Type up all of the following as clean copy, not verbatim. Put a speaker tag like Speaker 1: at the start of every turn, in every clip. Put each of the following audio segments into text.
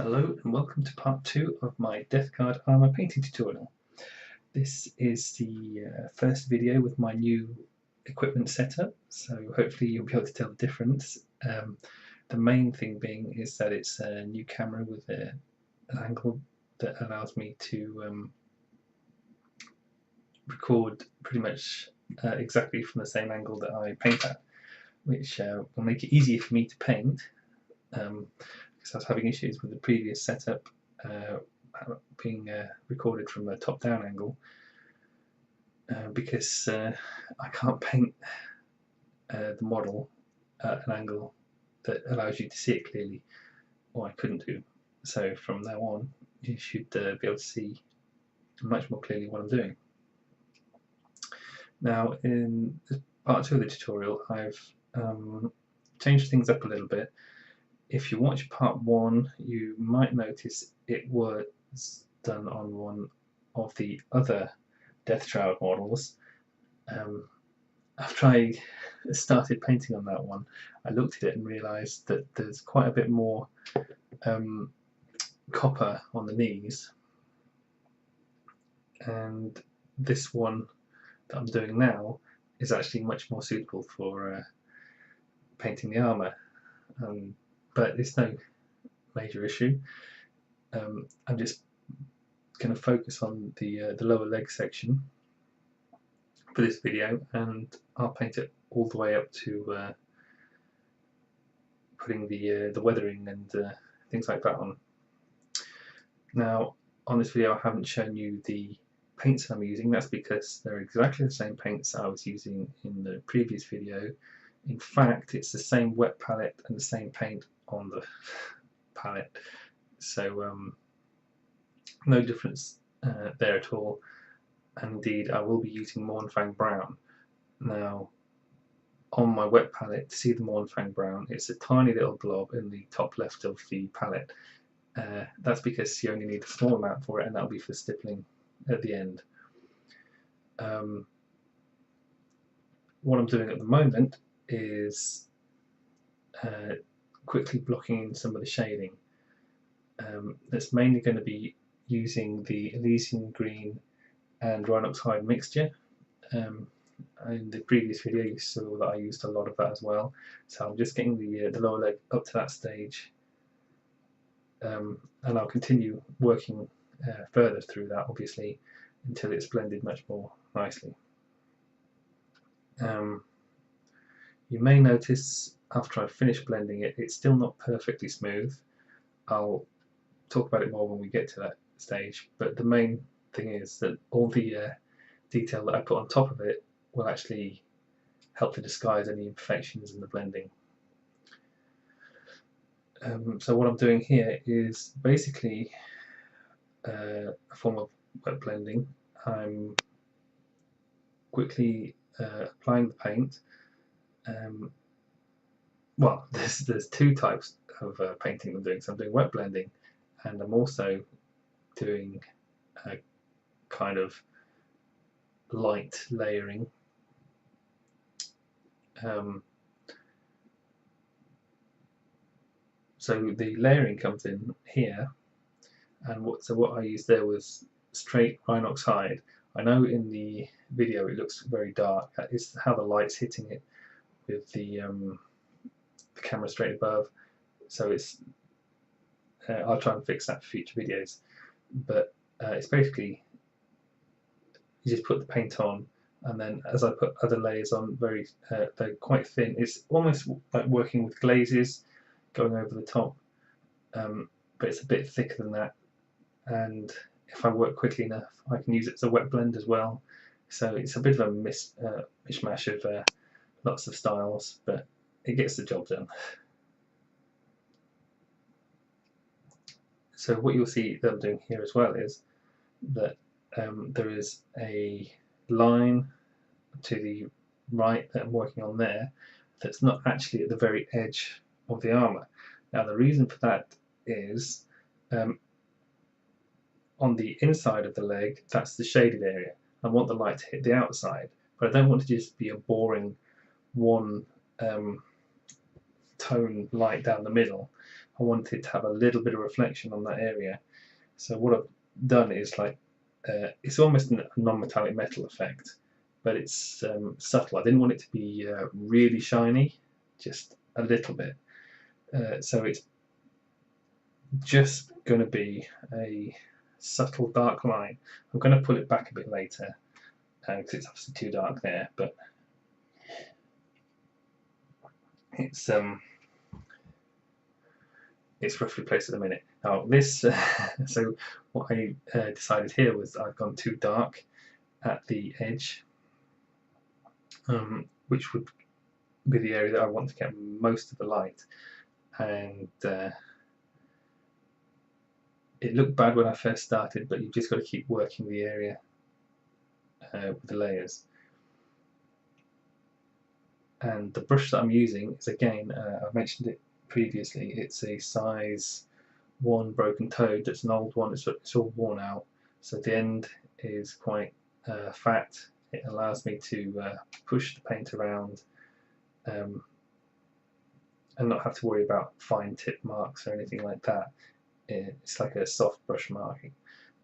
Speaker 1: Hello and welcome to part 2 of my Death Guard armour painting tutorial. This is the first video with my new equipment setup, so hopefully you'll be able to tell the difference. The main thing being is that it's a new camera with an angle that allows me to record pretty much exactly from the same angle that I paint at, which will make it easier for me to paint. Because I was having issues with the previous setup being recorded from a top-down angle because I can't paint the model at an angle that allows you to see it clearly, or I couldn't do. So from now on you should be able to see much more clearly what I'm doing. Now in part 2 of the tutorial I've changed things up a little bit. If you watch part 1, you might notice it was done on one of the other Death Shroud models. After I started painting on that one, I looked at it and realised that there's quite a bit more copper on the knees, and this one that I'm doing now is actually much more suitable for painting the armour. But it's no major issue. I'm just going to focus on the lower leg section for this video, and I'll paint it all the way up to putting the weathering and things like that on. Now on this video I haven't shown you the paints I'm using. That's because they're exactly the same paints I was using in the previous video. In fact, it's the same wet palette and the same paint on the palette, so no difference there at all. And indeed I will be using Mournfang brown. Now on my wet palette, to see the Mournfang brown, it's a tiny little blob in the top left of the palette. That's because you only need a small amount for it, and that'll be for stippling at the end. What I'm doing at the moment is quickly blocking in some of the shading. That's mainly going to be using the Elysian green and Rhinox hide mixture. In the previous video you saw that I used a lot of that as well, so I'm just getting the lower leg up to that stage, and I'll continue working further through that obviously until it's blended much more nicely. You may notice after I've finished blending it, it's still not perfectly smooth. I'll talk about it more when we get to that stage, but the main thing is that all the detail that I put on top of it will actually help to disguise any imperfections in the blending. So what I'm doing here is basically a form of wet blending. I'm quickly applying the paint. Well, there's two types of painting I'm doing. So I'm doing wet blending, and I'm also doing a kind of light layering. So the layering comes in here, and what I used there was straight Rhinox hide. I know in the video it looks very dark. That is how the light's hitting it with the camera straight above. So it's I'll try and fix that for future videos. But it's basically you just put the paint on, and then as I put other layers on, they're quite thin. It's almost like working with glazes going over the top, but it's a bit thicker than that. And if I work quickly enough, I can use it as a wet blend as well. So it's a bit of a mishmash of lots of styles, but it gets the job done. So what you'll see that I'm doing here as well is that there is a line to the right that I'm working on there that's not actually at the very edge of the armour. Now the reason for that is on the inside of the leg, that's the shaded area. I want the light to hit the outside, but I don't want to just be a boring one tone light down the middle. I want it to have a little bit of reflection on that area. So what I've done is like, it's almost a non-metallic metal effect, but it's subtle. I didn't want it to be really shiny, just a little bit. So it's just going to be a subtle dark line. I'm going to pull it back a bit later because it's obviously too dark there, but it's roughly placed at the minute. Now this, so what I decided here was I've gone too dark at the edge, which would be the area that I want to get most of the light, and it looked bad when I first started, but you've just got to keep working the area with the layers. And the brush that I'm using is, again, I've mentioned it previously, it's a size 1 broken toad. That's an old one, it's all worn out, so the end is quite fat. It allows me to push the paint around and not have to worry about fine tip marks or anything like that. It's like a soft brush marking.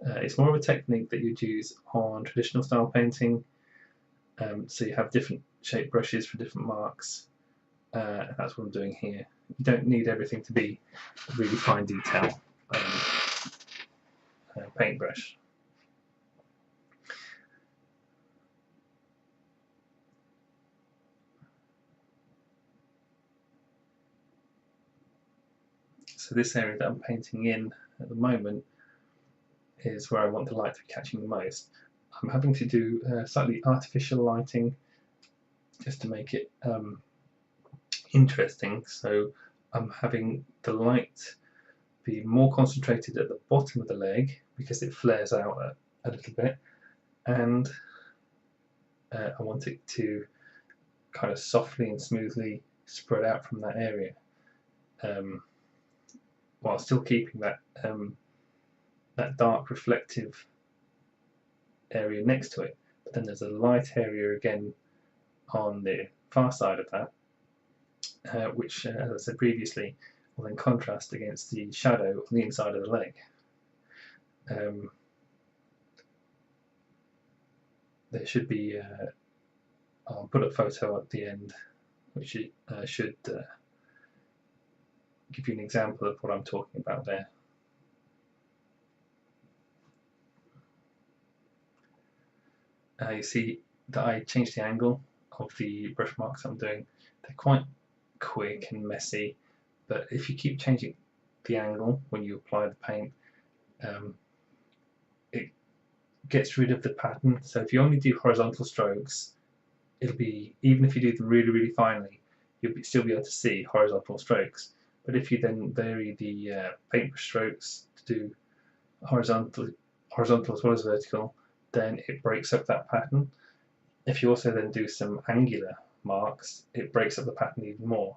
Speaker 1: It's more of a technique that you'd use on traditional style painting, so you have different shaped brushes for different marks, and that's what I'm doing here. You don't need everything to be really fine detail paintbrush. So this area that I'm painting in at the moment is where I want the light to be catching the most. I'm having to do slightly artificial lighting just to make it interesting. So I'm having the light be more concentrated at the bottom of the leg because it flares out a little bit, and I want it to kind of softly and smoothly spread out from that area, while still keeping that that dark reflective area next to it. But then there's a light area again on the far side of that, which, as I said previously, will then contrast against the shadow on the inside of the leg. There should be, I'll put a photo at the end which should give you an example of what I'm talking about there. You see that I changed the angle of the brush marks I'm doing. They're quite quick and messy, but if you keep changing the angle when you apply the paint, it gets rid of the pattern. So if you only do horizontal strokes, it'll be, even if you do them really, really finely, you'll still be able to see horizontal strokes. But if you then vary the paintbrush strokes to do horizontal as well as vertical, then it breaks up that pattern. If you also then do some angular marks, it breaks up the pattern even more,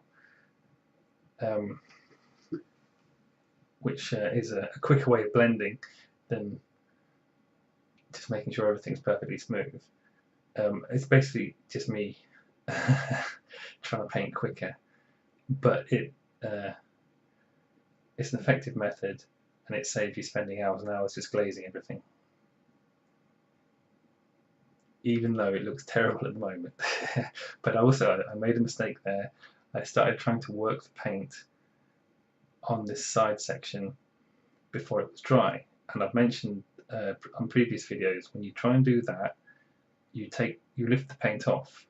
Speaker 1: which is a quicker way of blending than just making sure everything's perfectly smooth. It's basically just me trying to paint quicker, but it's an effective method, and it saves you spending hours and hours just glazing everything, even though it looks terrible at the moment. But also I made a mistake there. I started trying to work the paint on this side section before it was dry, and I've mentioned on previous videos, when you try and do that, you lift the paint off,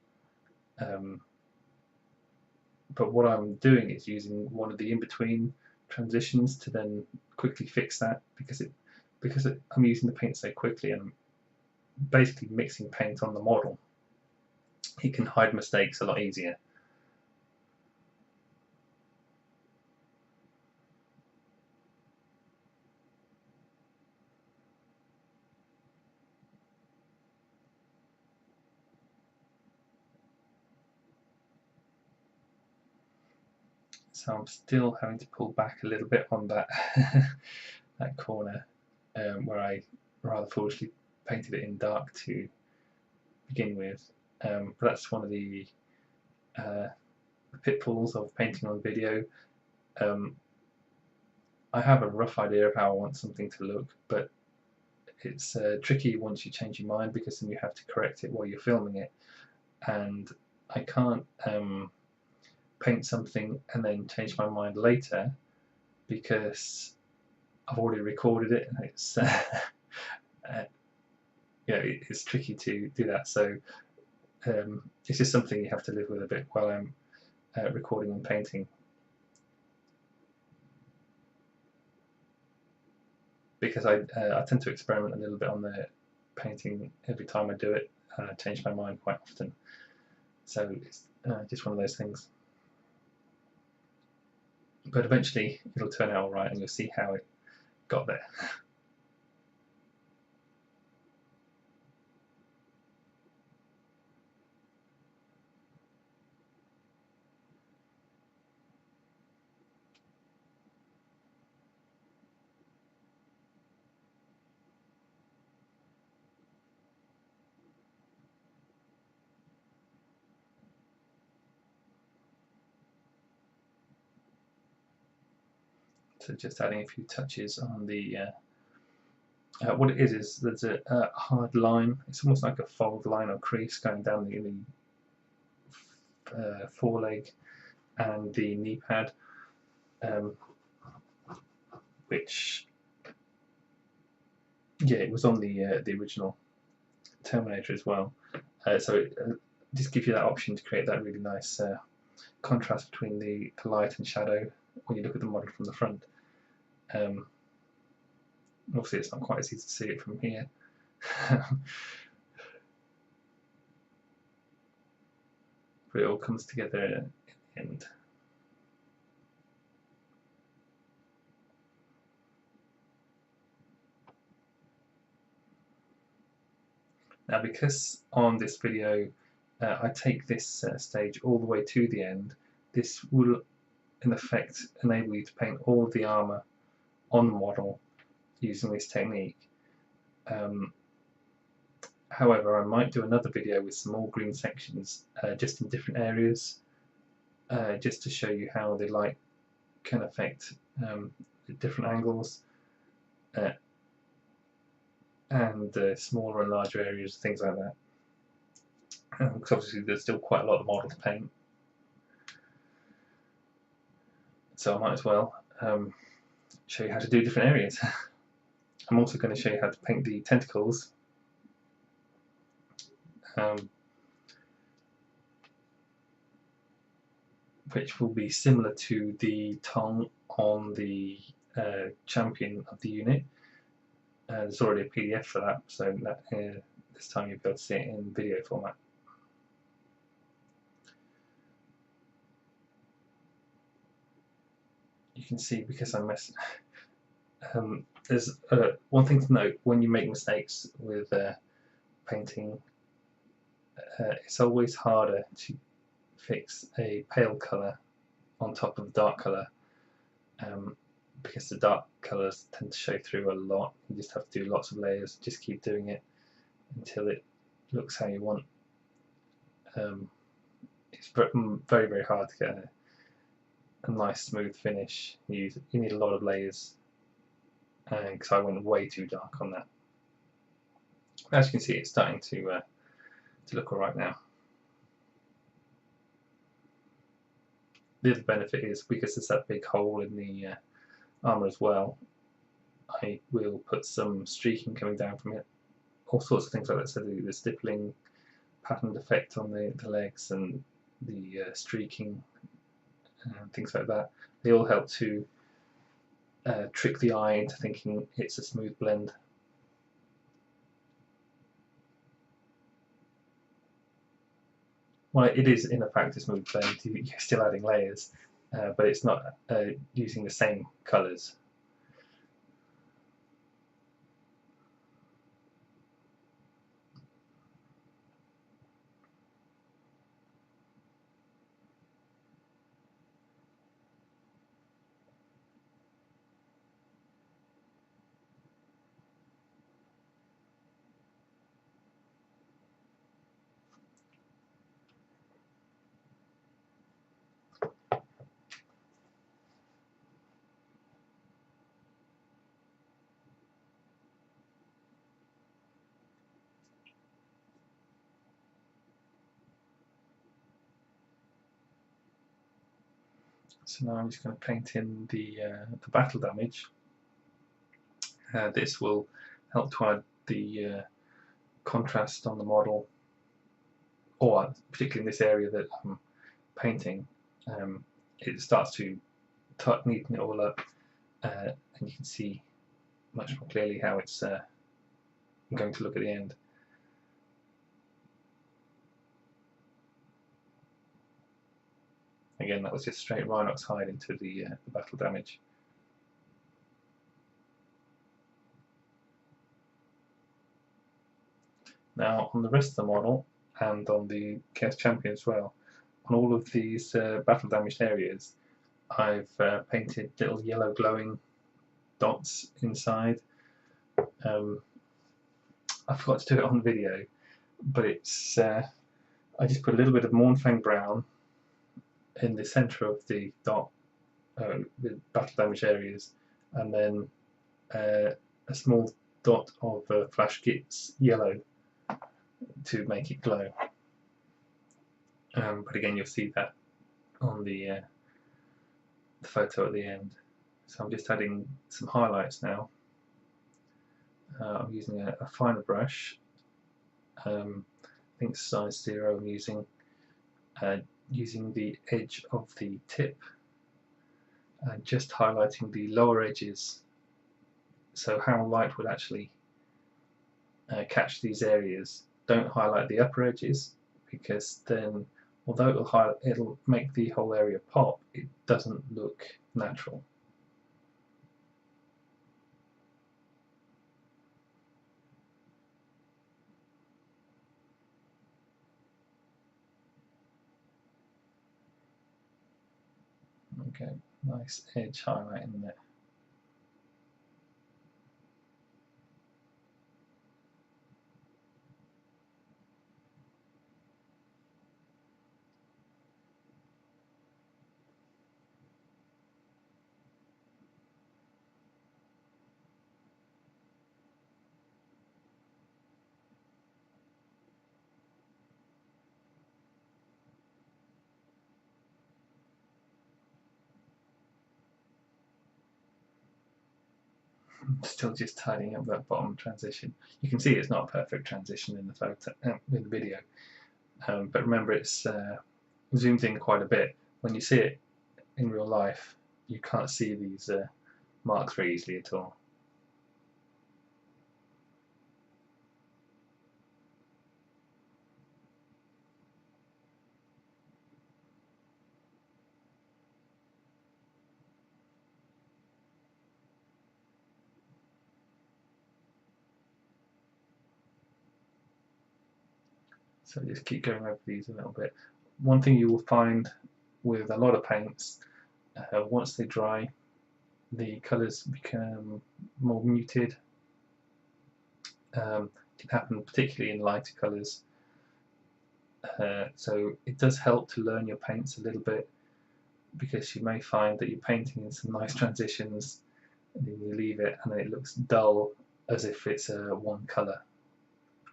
Speaker 1: but what I'm doing is using one of the in-between transitions to then quickly fix that, because I'm using the paint so quickly and I'm basically mixing paint on the model. It can hide mistakes a lot easier. So I'm still having to pull back a little bit on that that corner where I rather foolishly painted it in dark to begin with. But that's one of the pitfalls of painting on video. I have a rough idea of how I want something to look, but it's tricky once you change your mind, because then you have to correct it while you're filming it, and I can't paint something and then change my mind later, because I've already recorded it, and it's it's tricky to do that. So it's just something you have to live with a bit while I'm recording and painting, because I tend to experiment a little bit on the painting every time I do it, and I change my mind quite often. So it's just one of those things. But eventually it'll turn out alright, and you'll see how it got there. So just adding a few touches on the what it is there's a hard line. It's almost like a fold line or crease going down the foreleg and the knee pad, which it was on the original Terminator as well. So it just gives you that option to create that really nice contrast between the light and shadow when you look at the model from the front. Obviously it's not quite as easy to see it from here. But it all comes together in the end. Now, because on this video I take this stage all the way to the end, this will in effect enable you to paint all of the armour on the model using this technique. However, I might do another video with some more green sections just in different areas, just to show you how the light can affect different angles and smaller and larger areas, things like that. Because obviously there's still quite a lot of the model to paint, so I might as well show you how to do different areas. I'm also going to show you how to paint the tentacles, which will be similar to the tongue on the champion of the unit. There's already a PDF for that, so that, this time you'll be able to see it in video format. You can see, because I messed there's one thing to note when you make mistakes with painting. It's always harder to fix a pale colour on top of dark colour, because the dark colours tend to show through a lot. You just have to do lots of layers, just keep doing it until it looks how you want. It's very, very hard to get a nice smooth finish. You need a lot of layers, because I went way too dark on that. As you can see, it's starting to look alright now. The other benefit is, because there's that big hole in the armour as well, I will put some streaking coming down from it, all sorts of things like that. So the stippling patterned effect on the legs and the streaking and things like that, they all help to trick the eye into thinking it's a smooth blend. Well, it is in fact a smooth blend. You're still adding layers, but it's not using the same colours. So now I'm just going to paint in the battle damage. This will help to add the contrast on the model, or particularly in this area that I'm painting. It starts to neaten it all up, and you can see much more clearly how it's going to look at the end. Again, that was just straight Rhinox hide into the battle damage. Now on the rest of the model, and on the Chaos Champion as well, on all of these battle damaged areas, I've painted little yellow glowing dots inside. I forgot to do it on video, but it's I just put a little bit of Mournfang brown in the centre of the dot, the battle damage areas, and then a small dot of Flash Git's yellow to make it glow. But again, you'll see that on the photo at the end. So I'm just adding some highlights now. I'm using a finer brush. I think size 0 I'm using. Using the edge of the tip and just highlighting the lower edges, so how light would actually catch these areas. Don't highlight the upper edges, because then although it'll make the whole area pop, it doesn't look natural. Okay, nice edge highlight in there. Still just tidying up that bottom transition. You can see it's not a perfect transition in the photo, in the video, but remember it's zoomed in quite a bit. When you see it in real life, you can't see these marks very easily at all. So just keep going over these a little bit. One thing you will find with a lot of paints, once they dry, the colours become more muted. It can happen particularly in lighter colours. So it does help to learn your paints a little bit, because you may find that you're painting in some nice transitions and then you leave it and it looks dull, as if it's one colour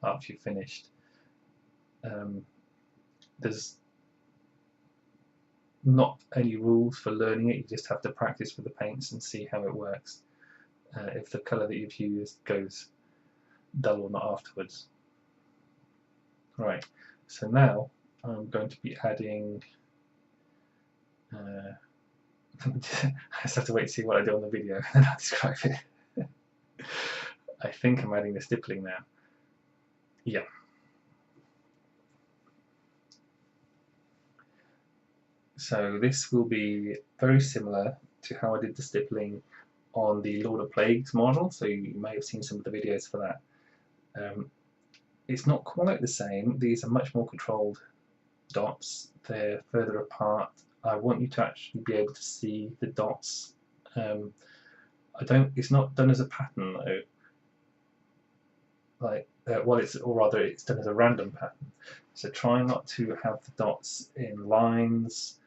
Speaker 1: after you've finished. There's not any rules for learning it, you just have to practice with the paints and see how it works, if the colour that you've used goes dull or not afterwards. Right, so now I'm going to be adding I just have to wait to see what I do on the video and then I'll describe it. I think I'm adding the stippling now. Yeah. So this will be very similar to how I did the stippling on the Lord of Plagues model, so you may have seen some of the videos for that. It's not quite the same. These are much more controlled dots. They're further apart. I want you to actually be able to see the dots. It's not done as a pattern though. Like, it's done as a random pattern. So try not to have the dots in lines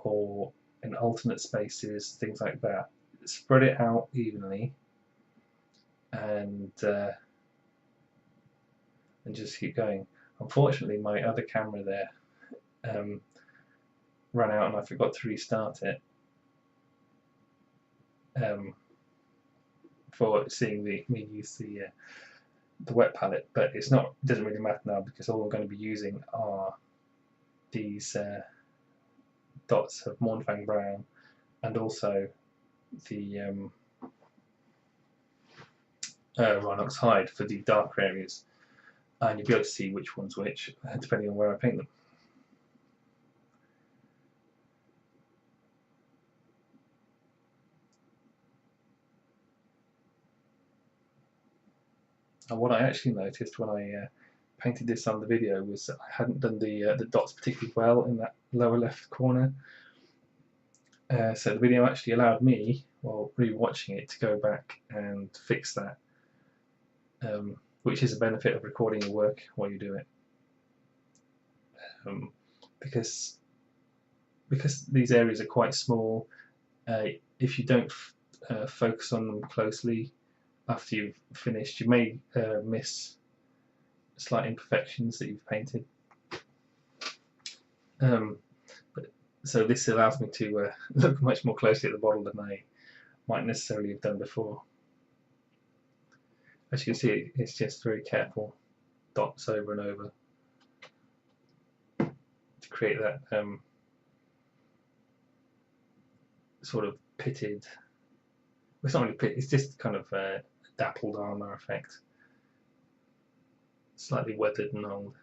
Speaker 1: or in alternate spaces, things like that. Spread it out evenly, and just keep going. Unfortunately, my other camera there ran out and I forgot to restart it for seeing me use the wet palette, but it doesn't really matter now because all we're going to be using are these dots of Mournfang brown and also the Rhinox hide for the darker areas, and you'll be able to see which one's which depending on where I paint them. And what I actually noticed when I painted this on the video was that I hadn't done the dots particularly well in that lower left corner. So the video actually allowed me, while re-watching it, to go back and fix that, which is a benefit of recording your work while you do it. Because these areas are quite small, if you don't focus on them closely after you've finished, you may miss slight imperfections that you've painted. So this allows me to look much more closely at the model than I might necessarily have done before. As you can see, it's just very careful dots over and over to create that sort of pitted, well, it's not really pitted, it's just kind of a dappled armour effect, slightly weathered and old.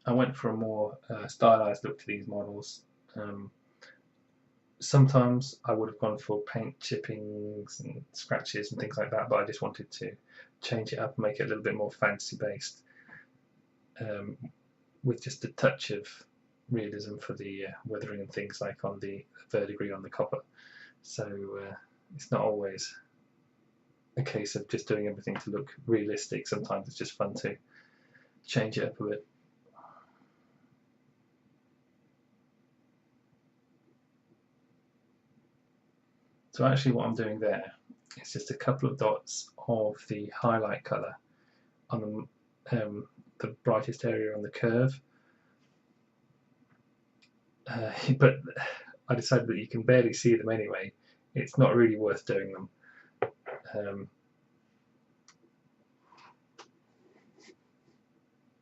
Speaker 1: I went for a more stylized look to these models. Sometimes I would have gone for paint chippings and scratches and things like that, but I just wanted to change it up and make it a little bit more fantasy based, with just a touch of realism for the weathering and things like on the verdigris on the copper. So it's not always a case of just doing everything to look realistic. Sometimes it's just fun to change it up a bit. So actually what I'm doing there is just a couple of dots of the highlight colour on the brightest area on the curve. But I decided that you can barely see them anyway. It's not really worth doing them.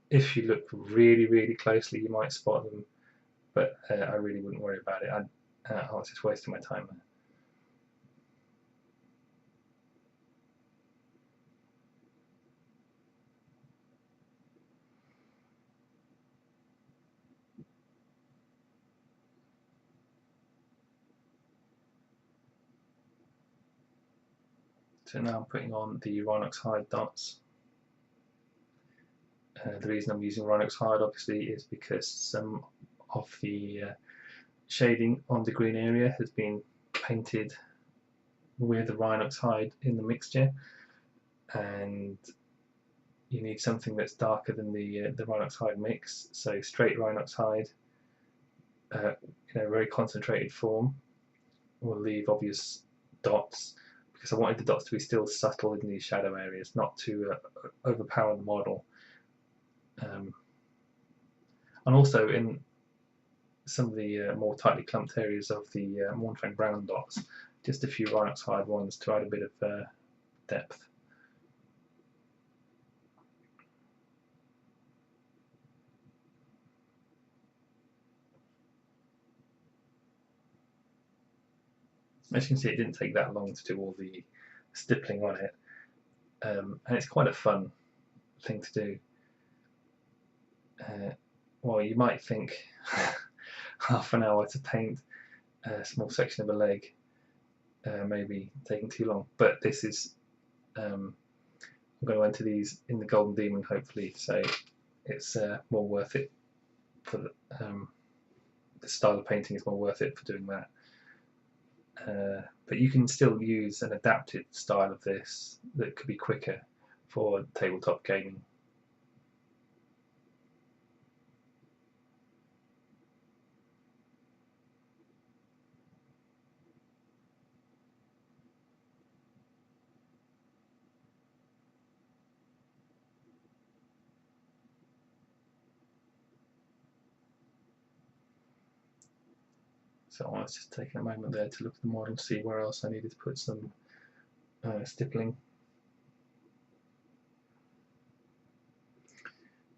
Speaker 1: If you look really, really closely, you might spot them, but I really wouldn't worry about it. I was just wasting my time there. So now I'm putting on the Rhinox hide dots. The reason I'm using Rhinox hide obviously is because some of the shading on the green area has been painted with the Rhinox hide in the mixture, and you need something that's darker than the Rhinox hide mix. So straight Rhinox hide in a very concentrated form will leave obvious dots, because I wanted the dots to be still subtle in these shadow areas, not to overpower the model. And also in some of the more tightly clumped areas of the Mournfang brown dots, just a few Rhinox hide ones to add a bit of depth. As you can see, it didn't take that long to do all the stippling on it, and it's quite a fun thing to do. Well, you might think half an hour to paint a small section of a leg maybe taking too long, but this is I'm going to enter these in the Golden Demon hopefully, so it's more worth it for the style of painting is more worth it for doing that. But you can still use an adapted style of this that could be quicker for tabletop gaming. So I was just taking a moment there to look at the model, see where else I needed to put some stippling.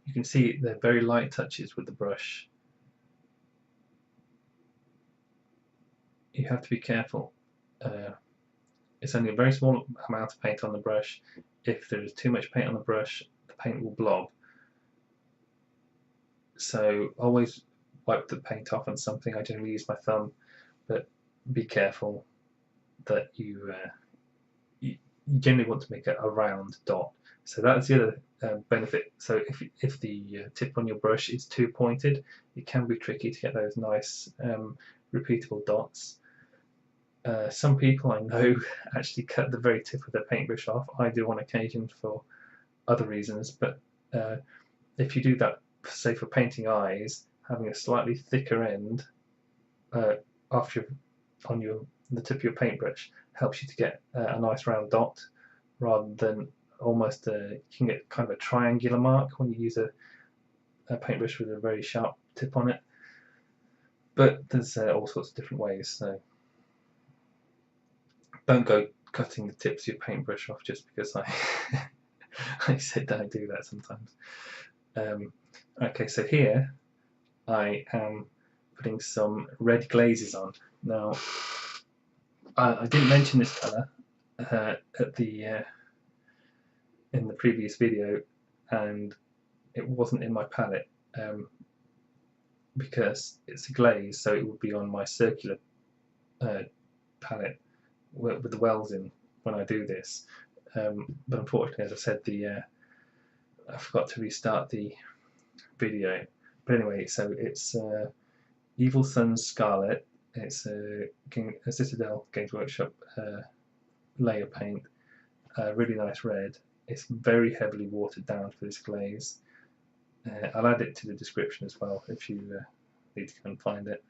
Speaker 1: You can see they're very light touches with the brush. You have to be careful. It's only a very small amount of paint on the brush. If there is too much paint on the brush, the paint will blob. So always wipe the paint off on something. I generally use my thumb, but be careful that you generally want to make a round dot. So that's the other benefit. So if the tip on your brush is too pointed, it can be tricky to get those nice repeatable dots. Some people I know actually cut the very tip of their paintbrush off. I do on occasion for other reasons, but if you do that, say for painting eyes, having a slightly thicker end on the tip of your paintbrush helps you to get a nice round dot, rather than almost you can get kind of a triangular mark when you use a paintbrush with a very sharp tip on it. But there's all sorts of different ways, so don't go cutting the tips of your paintbrush off just because I said that I do that sometimes. Okay, so here I am putting some red glazes on. Now, I didn't mention this colour in the previous video, and it wasn't in my palette because it's a glaze, so it would be on my circular palette with the wells in when I do this. But unfortunately, as I said, I forgot to restart the video. But anyway, so it's Evil Sun's Scarlet. It's a Citadel Games Workshop layer paint, really nice red. It's very heavily watered down for this glaze. I'll add it to the description as well if you need to go and find it.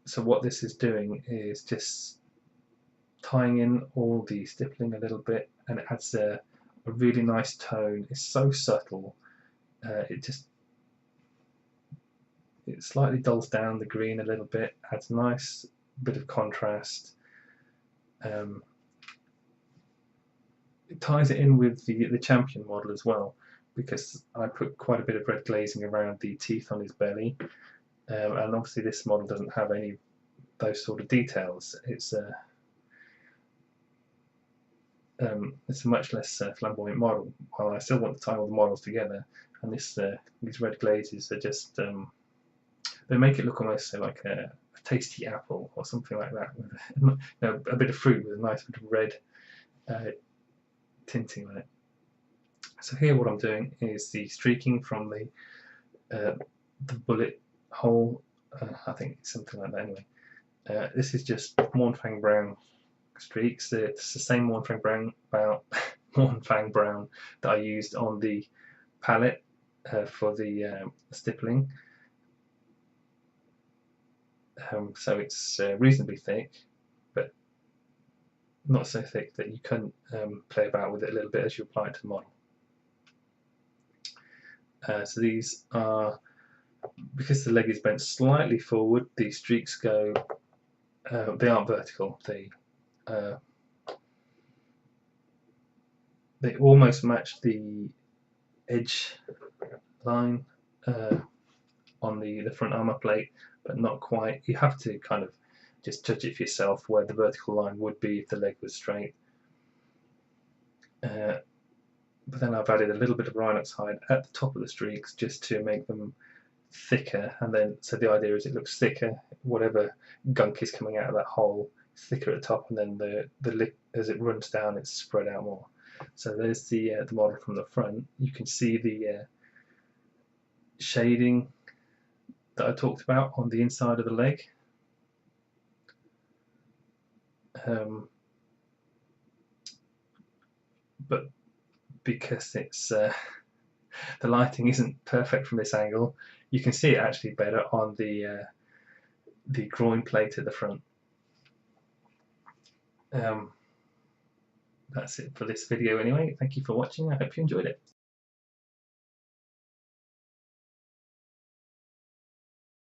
Speaker 1: So what this is doing is just tying in all the stippling a little bit, and it adds a really nice tone. It's so subtle. It slightly dulls down the green a little bit, adds a nice bit of contrast. It ties it in with the champion model as well, because I put quite a bit of red glazing around the teeth on his belly, and obviously this model doesn't have any of those sort of details. It's a much less flamboyant model. While I still want to tie all the models together, and these red glazes are just they make it look almost like a tasty apple or something like that, with a bit of fruit with a nice bit of red tinting on it. So here what I'm doing is the streaking from the bullet hole. I think it's something like that anyway. This is just Mournfang brown streaks. It's the same Mournfang brown that I used on the palette for the stippling. So it's reasonably thick, but not so thick that you couldn't play about with it a little bit as you apply it to the model. So these are, because the leg is bent slightly forward, these streaks go, they aren't vertical, they almost match the edge line on the front armour plate, but not quite. You have to kind of just judge it for yourself where the vertical line would be if the leg was straight. But then I've added a little bit of Rhinox hide at the top of the streaks just to make them thicker, and then so the idea is it looks thicker, whatever gunk is coming out of that hole, thicker at the top, and then the lip, as it runs down, it's spread out more. So there's the model from the front. You can see the shading that I talked about on the inside of the leg. But because it's the lighting isn't perfect from this angle, you can see it actually better on the groin plate at the front. That's it for this video anyway. Thank you for watching. I hope you enjoyed it.